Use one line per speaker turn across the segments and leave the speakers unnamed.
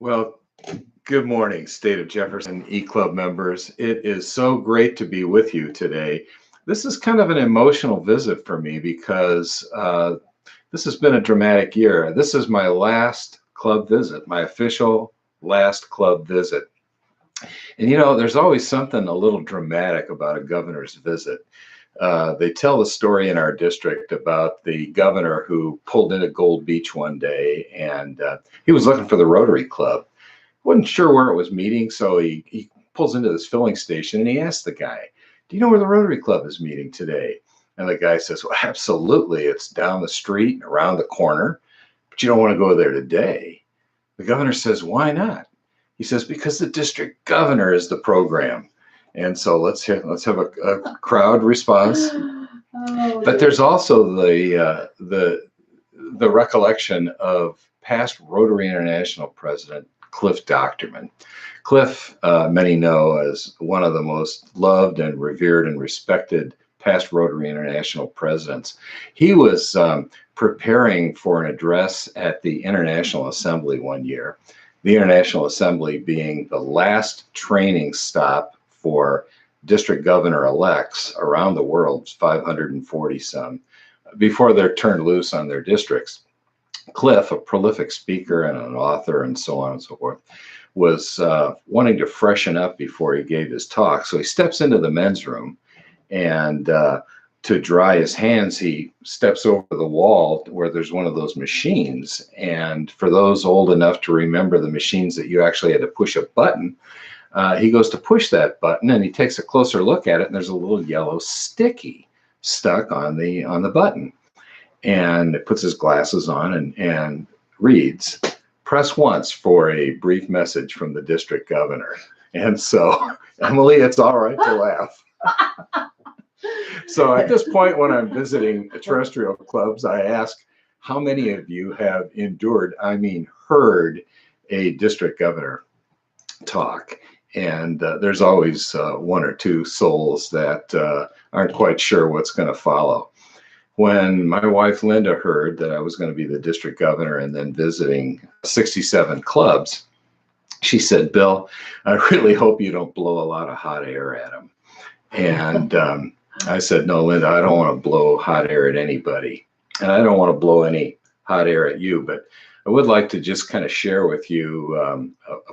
Well, good morning, State of Jefferson E-Club members. It is so great to be with you today. This is kind of an emotional visit for me because this has been a dramatic year. This is my last club visit, my official last club visit. And there's always something a little dramatic about a governor's visit. They tell the story in our district about the governor who pulled into Gold Beach one day and he was looking for the Rotary Club. Wasn't sure where it was meeting, so he pulls into this filling station and he asks the guy, "Do you know where the Rotary Club is meeting today?" And the guy says, "Well, absolutely. It's down the street and around the corner, but you don't want to go there today." The governor says, "Why not?" He says, "Because the district governor is the program." And so let's have a crowd response. But there's also the recollection of past Rotary International president Cliff Docterman. Cliff, many know as one of the most loved and revered and respected past Rotary International presidents. He was preparing for an address at the International Assembly one year. The International Assembly being the last training stop for district governor-elects around the world, 540 some, before they're turned loose on their districts. Cliff, a prolific speaker and an author and so on and so forth, was wanting to freshen up before he gave his talk. So he steps into the men's room and to dry his hands, he steps over the wall where there's one of those machines. And for those old enough to remember the machines that you actually had to push a button, he goes to push that button and he takes a closer look at it, and there's a little yellow sticky stuck on the button. And puts his glasses on and reads, "Press once for a brief message from the district governor." And so, Emily, it's all right to laugh. So at this point, when I'm visiting terrestrial clubs, I ask how many of you have endured, I mean, heard a district governor talk. And there's always one or two souls that aren't quite sure what's going to follow. When my wife Linda heard that I was going to be the district governor and then visiting 67 clubs, she said, "Bill, I really hope you don't blow a lot of hot air at them." And I said, "No, Linda, I don't want to blow hot air at anybody. And I don't want to blow any hot air at you. But I would like to just kind of share with you a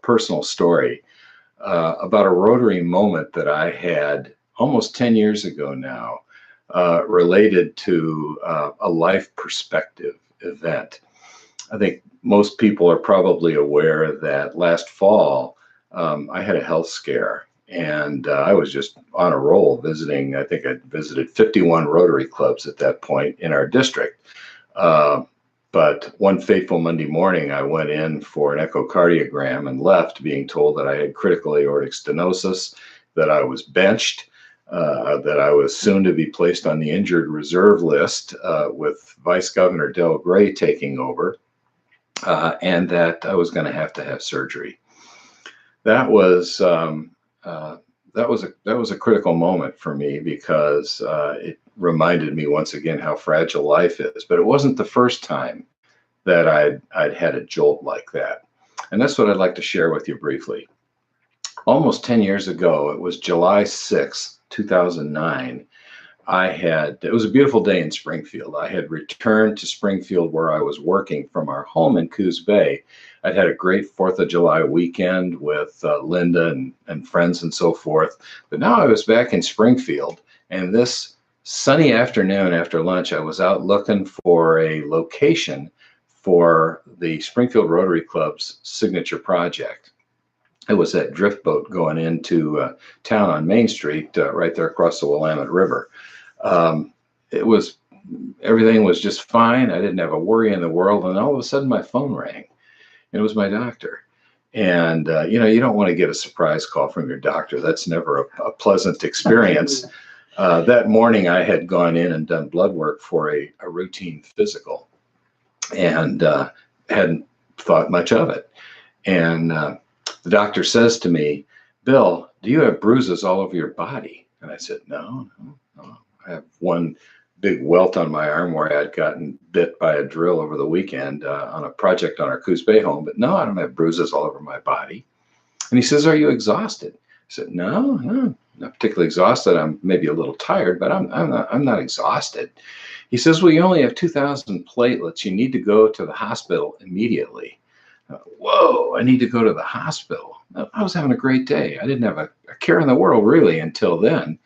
personal story about a Rotary moment that I had almost 10 years ago now. Related to a life perspective event. I think most people are probably aware that last fall I had a health scare, and I was just on a roll visiting. I think I visited 51 Rotary clubs at that point in our district. But one fateful Monday morning, I went in for an echocardiogram and left being told that I had critical aortic stenosis, that I was benched, that I was soon to be placed on the injured reserve list with Vice Governor Del Gray taking over, and that I was going to have surgery. That was a critical moment for me because it reminded me once again how fragile life is. But it wasn't the first time that I'd had a jolt like that, and that's what I'd like to share with you briefly. Almost 10 years ago, it was July 6th, 2009. It was a beautiful day in Springfield. I had returned to Springfield where I was working from our home in Coos Bay. I'd had a great 4th of July weekend with Linda and friends and so forth. But now I was back in Springfield, and this sunny afternoon after lunch, I was out looking for a location for the Springfield Rotary Club's signature project. It was that drift boat going into town on Main Street, right there across the Willamette River. Everything was just fine. I didn't have a worry in the world. And all of a sudden my phone rang, and it was my doctor. And, you don't want to get a surprise call from your doctor. That's never a pleasant experience. That morning I had gone in and done blood work for a routine physical and hadn't thought much of it. And the doctor says to me, "Bill, do you have bruises all over your body?" And I said, No. I have one big welt on my arm where I had gotten bit by a drill over the weekend on a project on our Coos Bay home. But no, I don't have bruises all over my body. And he says, "Are you exhausted?" I said, "No, no, not particularly exhausted. I'm maybe a little tired, but I'm not exhausted." He says, "Well, you only have 2,000 platelets. You need to go to the hospital immediately." Whoa, I need to go to the hospital. I was having a great day. I didn't have a care in the world really until then.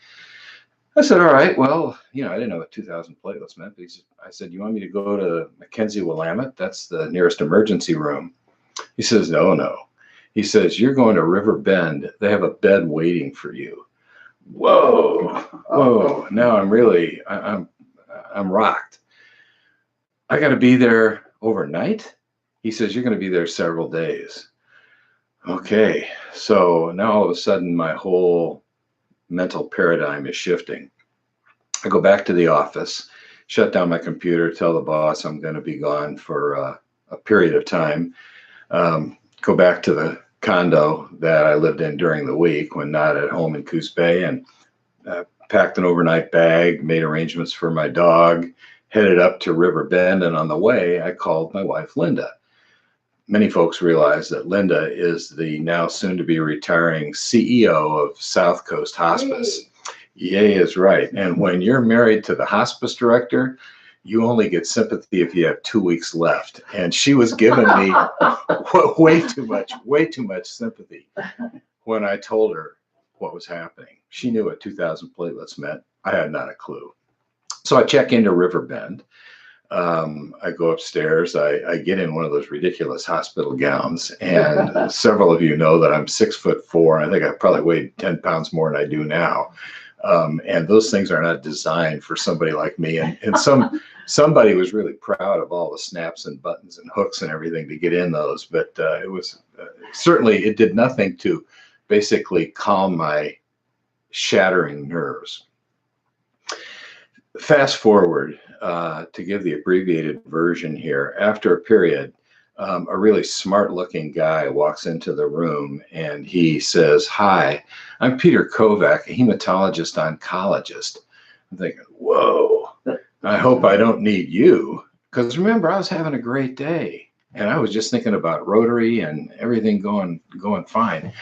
I said, "All right, well, I didn't know what 2,000 platelets meant." But I said, "You want me to go to Mackenzie Willamette? That's the nearest emergency room." He says, "No, no." He says, "You're going to River Bend. They have a bed waiting for you." Whoa, whoa. Now I'm rocked. I got to be there overnight. He says, "You're going to be there several days." Okay. So now all of a sudden my whole mental paradigm is shifting. I go back to the office, shut down my computer, tell the boss I'm going to be gone for a period of time. Go back to the condo that I lived in during the week when not at home in Coos Bay, and packed an overnight bag, made arrangements for my dog, headed up to River Bend. And on the way, I called my wife, Linda. Many folks realize that Linda is the now soon to be retiring CEO of South Coast Hospice. Yay is right. And when you're married to the hospice director, you only get sympathy if you have 2 weeks left. And she was giving me way too much sympathy when I told her what was happening. She knew what 2,000 platelets meant. I had not a clue. So I check into River Bend. I go upstairs. I get in one of those ridiculous hospital gowns, and several of you know that I'm 6'4". I think I probably weighed 10 pounds more than I do now. And those things are not designed for somebody like me. And somebody was really proud of all the snaps and buttons and hooks and everything to get in those. But it was certainly, it did nothing to basically calm my shattering nerves. Fast forward to give the abbreviated version here. After a period, a really smart looking guy walks into the room and he says, "Hi, I'm Peter Kovac, a hematologist oncologist." I'm thinking, whoa, I hope I don't need you. Because remember, I was having a great day and I was just thinking about Rotary and everything going fine.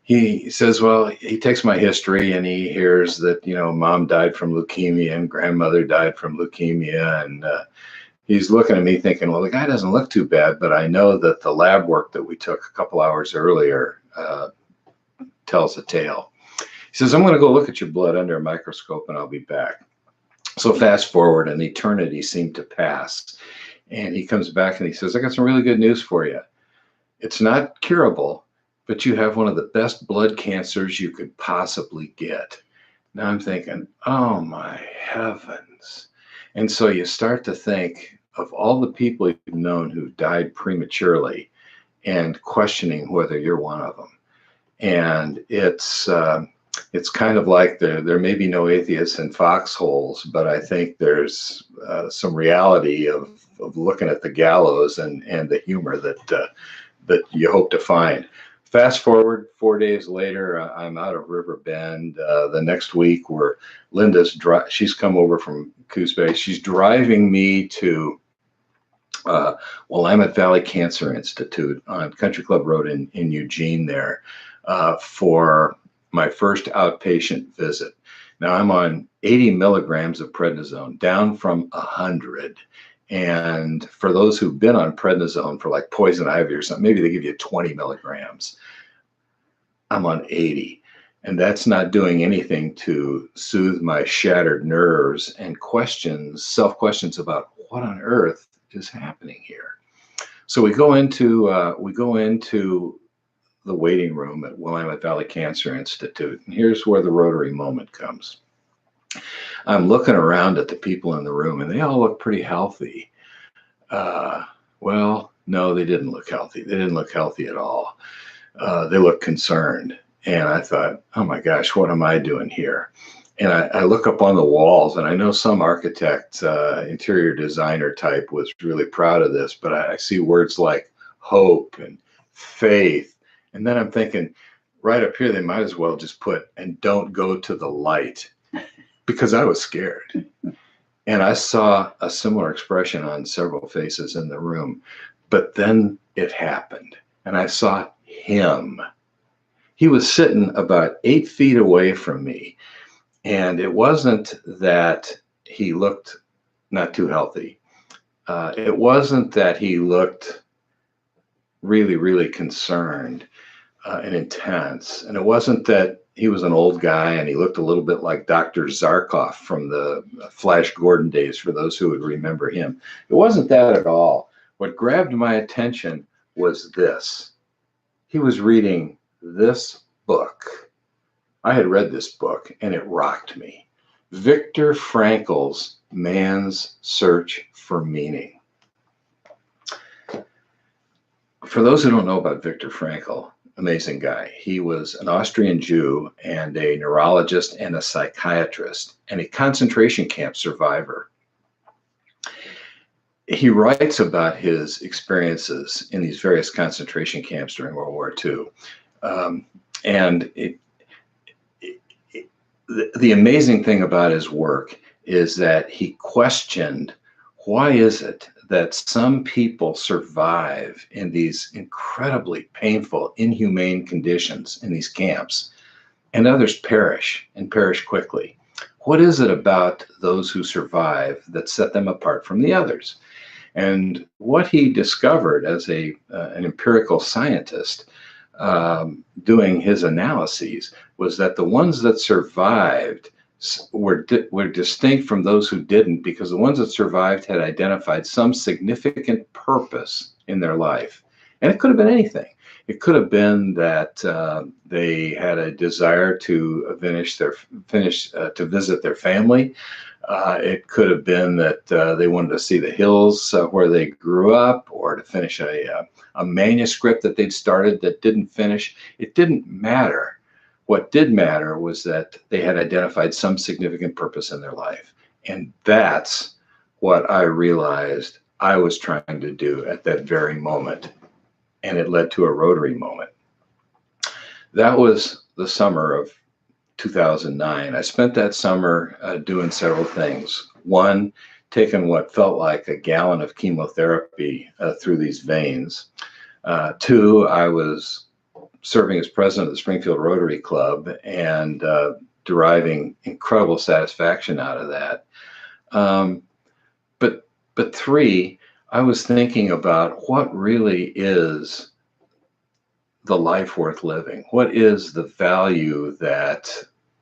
He says, well, he takes my history and he hears that, mom died from leukemia and grandmother died from leukemia. And he's looking at me thinking, well, the guy doesn't look too bad, but I know that the lab work that we took a couple hours earlier tells a tale. He says, "I'm going to go look at your blood under a microscope and I'll be back." So fast forward, an eternity seemed to pass. And he comes back and he says, "I got some really good news for you. It's not curable, but you have one of the best blood cancers you could possibly get." Now I'm thinking, oh my heavens. And so you start to think of all the people you've known who died prematurely and questioning whether you're one of them. And it's kind of like there may be no atheists in foxholes, but I think there's some reality of looking at the gallows and the humor that you hope to find. Fast forward 4 days later, I'm out of River Bend. The next week, she's come over from Coos Bay. She's driving me to Willamette Valley Cancer Institute on Country Club Road in Eugene there for my first outpatient visit. Now I'm on 80 milligrams of prednisone, down from 100. And for those who've been on prednisone for like poison ivy or something, maybe they give you 20 milligrams. I'm on 80. And that's not doing anything to soothe my shattered nerves and self-questions about what on earth is happening here. So we go into the waiting room at Willamette Valley Cancer Institute. And here's where the Rotary moment comes. I'm looking around at the people in the room and they all look pretty healthy. Well, no, they didn't look healthy. They didn't look healthy at all. They looked concerned. And I thought, oh my gosh, what am I doing here? And I look up on the walls and I know some architect, interior designer type was really proud of this, but I see words like hope and faith. And then I'm thinking, right up here, they might as well just put, "and don't go to the light," because I was scared. And I saw a similar expression on several faces in the room. But then it happened, and I saw him. He was sitting about 8 feet away from me. And it wasn't that he looked not too healthy. It wasn't that he looked really, really concerned and intense. And it wasn't that he was an old guy and he looked a little bit like Dr. Zarkov from the Flash Gordon days, for those who would remember him. It wasn't that at all. What grabbed my attention was this. He was reading this book. I had read this book and it rocked me. Viktor Frankl's Man's Search for Meaning. For those who don't know about Viktor Frankl, amazing guy. He was an Austrian Jew and a neurologist and a psychiatrist and a concentration camp survivor. He writes about his experiences in these various concentration camps during World War II. The amazing thing about his work is that he questioned, why is it that some people survive in these incredibly painful, inhumane conditions in these camps, and others perish and perish quickly? What is it about those who survive that set them apart from the others? And what he discovered as an empirical scientist, doing his analyses, was that the ones that survived were distinct from those who didn't, because the ones that survived had identified some significant purpose in their life. And it could have been anything. It could have been that they had a desire to visit their family. It could have been that they wanted to see the hills where they grew up, or to finish a manuscript that they'd started that didn't finish. It didn't matter. What did matter was that they had identified some significant purpose in their life. And that's what I realized I was trying to do at that very moment. And it led to a Rotary moment. That was the summer of 2009. I spent that summer doing several things. One, taking what felt like a gallon of chemotherapy through these veins. Two, I was serving as president of the Springfield Rotary Club and deriving incredible satisfaction out of that. But three, I was thinking about what really is the life worth living. What is the value that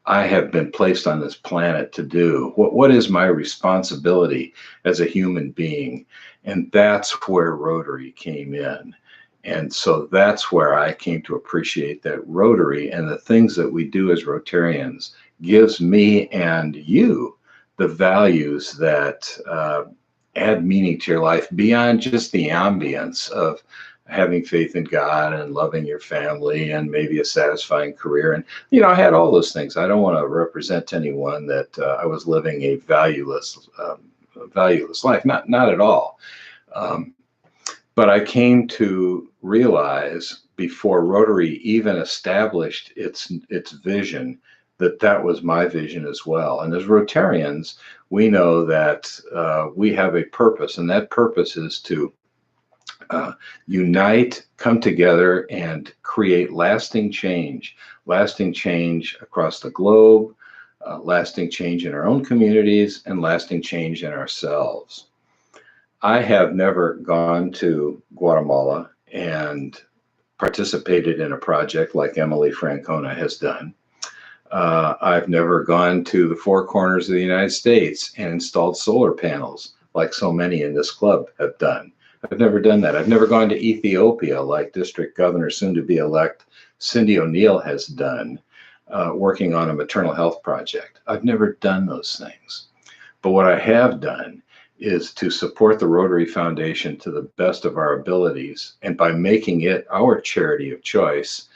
I have been placed on this planet to do? What is my responsibility as a human being? And that's where Rotary came in. And so that's where I came to appreciate that Rotary and the things that we do as Rotarians gives me and you the values that add meaning to your life beyond just the ambience of having faith in God and loving your family and maybe a satisfying career. And, I had all those things. I don't want to represent to anyone that I was living a valueless life. Not at all. But I came to realize, before Rotary even established its vision, that was my vision as well. And as Rotarians, we know that we have a purpose, and that purpose is to unite, come together, and create lasting change across the globe, lasting change in our own communities, and lasting change in ourselves. I have never gone to Guatemala and participated in a project like Emily Francona has done. I've never gone to the four corners of the United States and installed solar panels like so many in this club have done. I've never done that. I've never gone to Ethiopia like District Governor, soon to be elect, Cindy O'Neill has done, working on a maternal health project. I've never done those things. But what I have done is to support the Rotary Foundation to the best of our abilities. And by making it our charity of choice,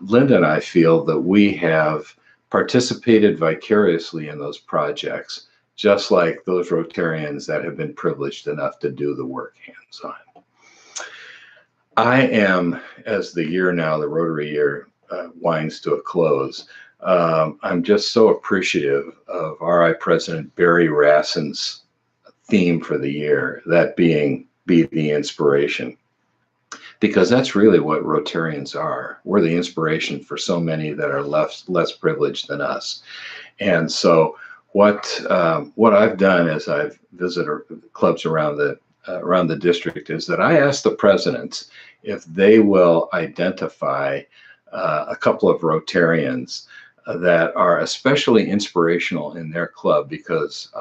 Linda and I feel that we have participated vicariously in those projects, just like those Rotarians that have been privileged enough to do the work hands-on. I am, as the Rotary year winds to a close, I'm just so appreciative of RI President Barry Rasson's theme for the year, that being be the inspiration. Because that's really what Rotarians are. We're the inspiration for so many that are less privileged than us. And so what I've done as I've visited clubs around the district is that I ask the presidents if they will identify a couple of Rotarians that are especially inspirational in their club, because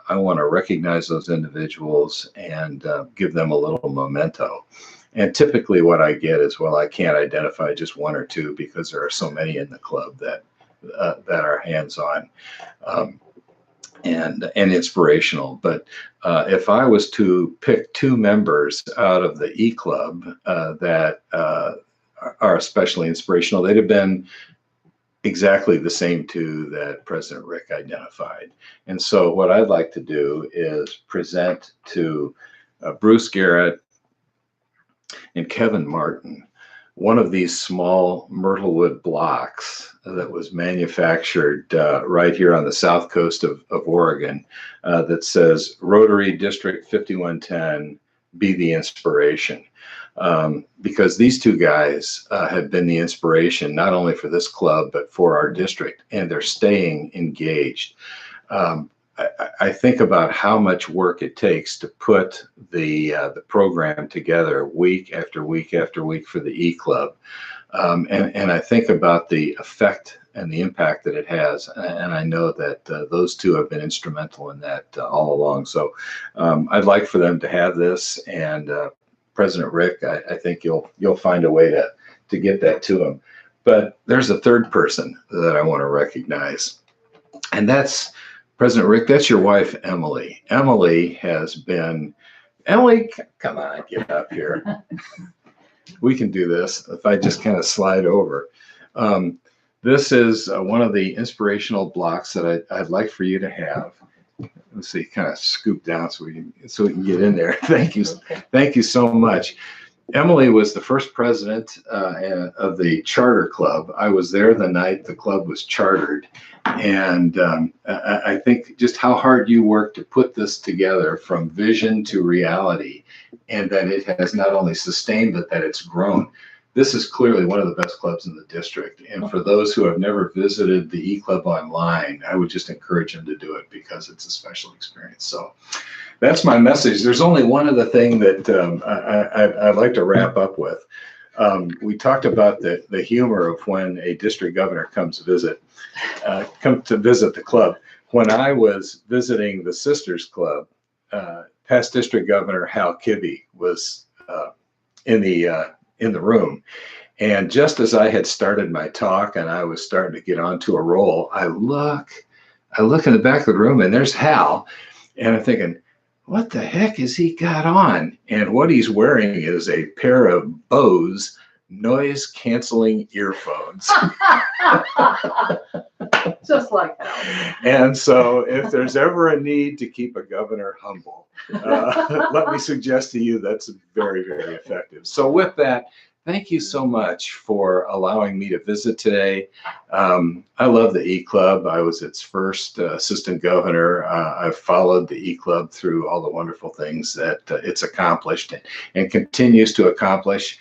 I want to recognize those individuals and give them a little memento. And typically what I get is, well, I can't identify just one or two because there are so many in the club that are hands-on and inspirational. But if I was to pick two members out of the E Club that are especially inspirational, they'd have been exactly the same two that President Rick identified. And so what I'd like to do is present to Bruce Garrett and Kevin Martin one of these small myrtlewood blocks that was manufactured right here on the south coast of Oregon that says Rotary District 5110, be the inspiration. Because these two guys have been the inspiration not only for this club but for our district, and they're staying engaged. I think about how much work it takes to put the program together week after week after week for the E Club, and I think about the effect and the impact that it has, and I know that those two have been instrumental in that all along. So I'd like for them to have this, and President Rick, I think you'll find a way to get that to him. But there's a third person that I want to recognize, and that's President Rick. That's your wife, Emily. Emily has been, Emily, come on, get up here. We can do this if I just kind of slide over. This is one of the inspirational blocks that I'd like for you to have. Let's see, kind of scoop down so we can get in there. Thank you, thank you so much. Emily was the first president of the charter club. I was there the night the club was chartered, and I think just how hard you worked to put this together from vision to reality, and that it has not only sustained but that it's grown. This is clearly one of the best clubs in the district, and for those who have never visited the E Club online, I would just encourage them to do it because it's a special experience. So that's my message. There's only one other thing that I'd like to wrap up with. We talked about the humor of when a district governor comes to visit the club. When I was visiting the Sisters Club, past district governor Hal Kibbe was in the room. And just as I had started my talk and I was starting to get onto a roll, I look in the back of the room and there's Hal. And I'm thinking, what the heck has he got on? And what he's wearing is a pair of Bose noise canceling earphones.
Just like that.
And so if there's ever a need to keep a governor humble, let me suggest to you that's very, very effective. So with that, thank you so much for allowing me to visit today. I love the E Club. I was its first assistant governor. I've followed the E Club through all the wonderful things that it's accomplished and continues to accomplish.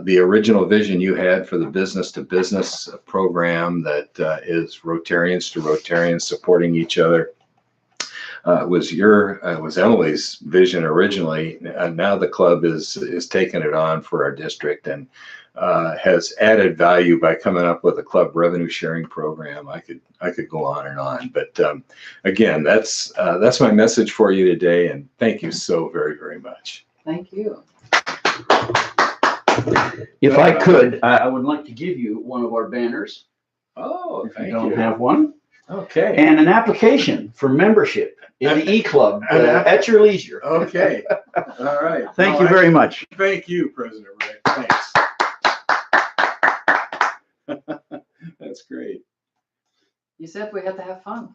The original vision you had for the business to business program that is Rotarians to Rotarians supporting each other was Emily's vision originally. Now the club is taking it on for our district and has added value by coming up with a club revenue sharing program. I could go on and on, but again, that's my message for you today, and thank you so very, very much.
Thank you.
If I could, I would like to give you one of our banners.
Oh,
If you don't have one.
Okay.
And an application for membership in the E Club at your leisure.
Okay. All right.
Thank you very much.
Thank you, President Rick. Thanks. That's great.
You said we had to have fun.